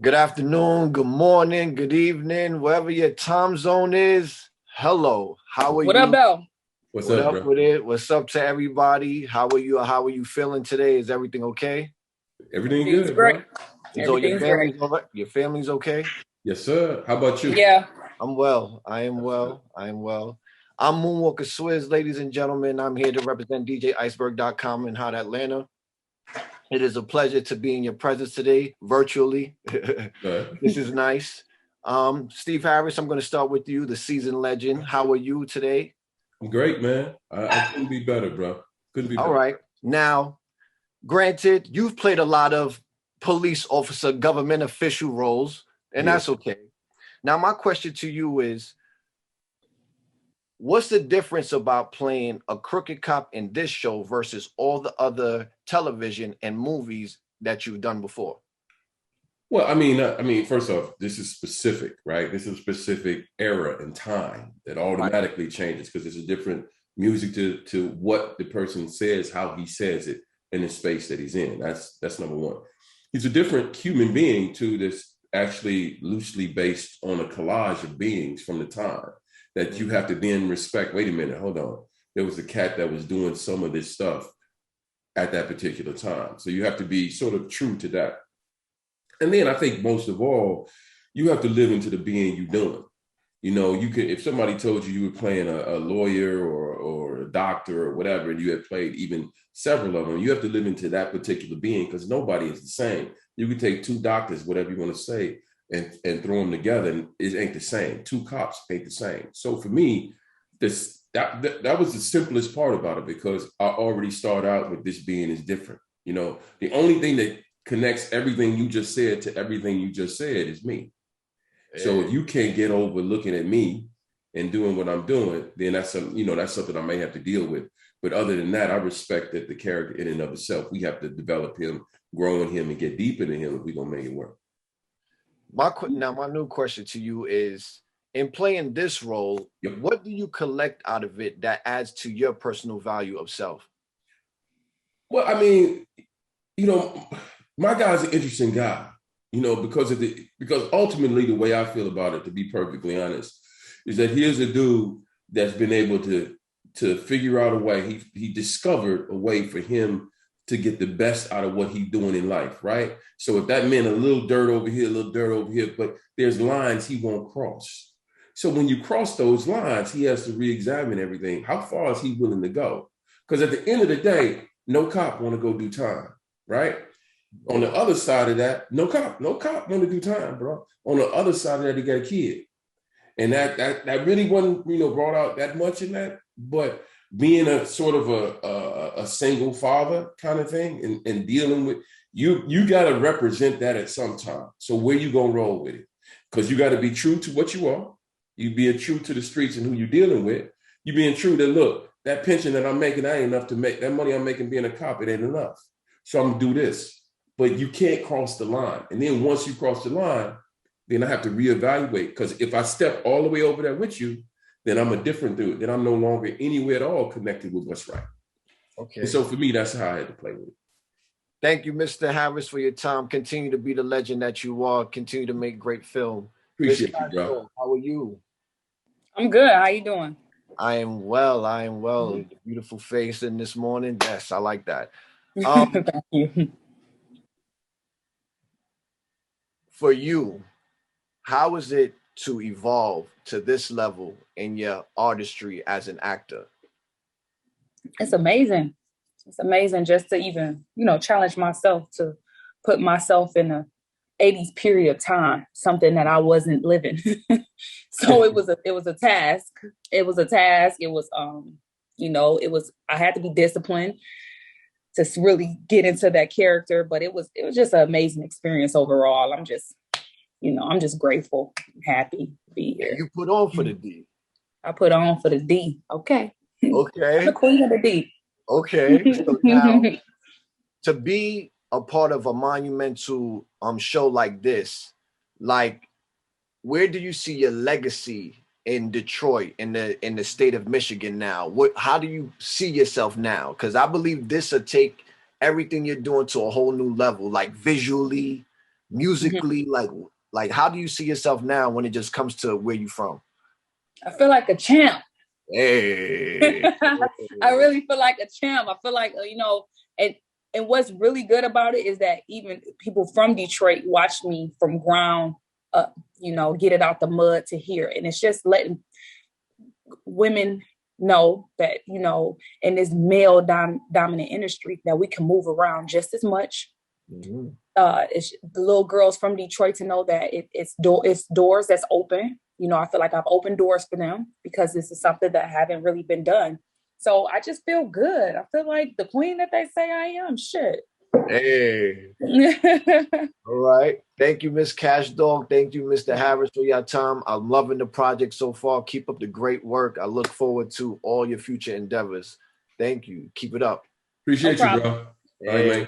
Good afternoon, good morning, good evening, wherever your time zone is. Hello, how are What up, you? though? What's What up, up bro? with it? What's up to everybody? How are you? How are you feeling today? Is everything okay? Everything Everything's good, great. bro? Is all your Everything's great. family's all right? Your family's okay? Yes, sir. How about you? Yeah. I'm well. I am That's good. well. I am well. I'm Moonwalker Swizz, ladies and gentlemen. I'm here to represent Djicebergcom in Hot Atlanta. It is a pleasure to be in your presence today, virtually. This is nice. Steve Harris, I'm going to start with you, the seasoned legend. How are you today? I'm great, man. I couldn't be better, bro. Couldn't be All better. right. Now, granted, you've played a lot of police officer, government official roles, and Yeah. that's okay. Now, my question to you is what's the difference about playing a crooked cop in this show versus all the other television and movies that you've done before? Well, first off, this is specific, right? This is a specific era and time that Right. automatically changes because there's a different music to what the person says, how he says it in the space that he's in. That's number one. He's a different human being too. That's actually loosely based on a collage of beings from the time that you have to then respect. Wait a minute, hold on. There was a cat that was doing some of this stuff at that particular time, so you have to be sort of true to that. And then I think most of all, you have to live into the being you're doing. You know, you could if somebody told you were playing a lawyer or a doctor or whatever, and you had played even several of them, you have to live into that particular being because nobody is the same. You could take two doctors, whatever you want to say, and throw them together, and it ain't the same. Two cops ain't the same. So for me, that was the simplest part about it because I already start out with this being is different. You know, the only thing that connects everything you just said to everything you just said is me. So if you can't get over looking at me and doing what I'm doing, then that's something I may have to deal with. But other than that, I respect that the character in and of itself, we have to develop him, grow in him, and get deep into him if we're gonna make it work. Now, my new question to you is: in playing this role, Yep. what do you collect out of it that adds to your personal value of self? Well, I mean, you know, my guy's an interesting guy, because ultimately the way I feel about it, to be perfectly honest, is that here's a dude that's been able to figure out a way. He discovered a way for him to get the best out of what he's doing in life, right? So if that meant a little dirt over here, a little dirt over here, but there's lines he won't cross. So when you cross those lines, he has to re-examine everything. How far is he willing to go? Because at the end of the day, no cop want to go do time, right? On the other side of that, no cop want to do time, bro. On the other side of that, he got a kid, and that really wasn't brought out that much in that. But being a sort of a single father kind of thing, and dealing with you got to represent that at some time. So where you gonna roll with it? Because you got to be true to what you are. You being true to the streets and who you're dealing with. You being true that look, that pension that I'm making, I ain't enough to make that money I'm making being a cop. It ain't enough. So I'm gonna do this. But you can't cross the line. And then once you cross the line, then I have to reevaluate. Because if I step all the way over there with you, then I'm a different dude. Then I'm no longer anywhere at all connected with what's right. Okay. And so for me, that's how I had to play with it. Thank you, Mr. Harris, for your time. Continue to be the legend that you are. Continue to make great film. Miss Appreciate you, bro. Kashdoll, how are you? I'm good. How you doing? I am well. I am well. Beautiful face in this morning. Yes, I like that. Um, Thank you. for you, how is it to evolve to this level in your artistry as an actor? It's amazing. It's amazing just to even, challenge myself to put myself in a 80s period of time, something that I wasn't living. So it was a task. It was a task. It was I had to be disciplined to really get into that character, but it was just an amazing experience overall. I'm just grateful, happy to be And here. you put on for the D. I put on for the D. Okay. I'm the Okay. queen of the D. Okay. So now to be a part of a monumental show like this, like where do you see your legacy in Detroit, in the state of Michigan now? How do you see yourself now? Because I believe this will take everything you're doing to a whole new level, like visually, musically? Like how do you see yourself now when it just comes to where you from? I feel like a champ. Hey. I really feel like a champ. I feel like, and what's really good about it is that even people from Detroit watch me from ground up, get it out the mud to here. And it's just letting women know that, in this male dominant industry that we can move around just as much. Mm-hmm. It's the little girls from Detroit to know that it's doors that's open. I feel like I've opened doors for them because this is something that haven't really been done. So I just feel good. I feel like the queen that they say I am. Shit. Hey. All right. Thank you, Miss Kashdoll. Thank you, Mr. Harris, for your time. I'm loving the project so far. Keep up the great work. I look forward to all your future endeavors. Thank you. Keep it up. Appreciate you, bro. All right, man.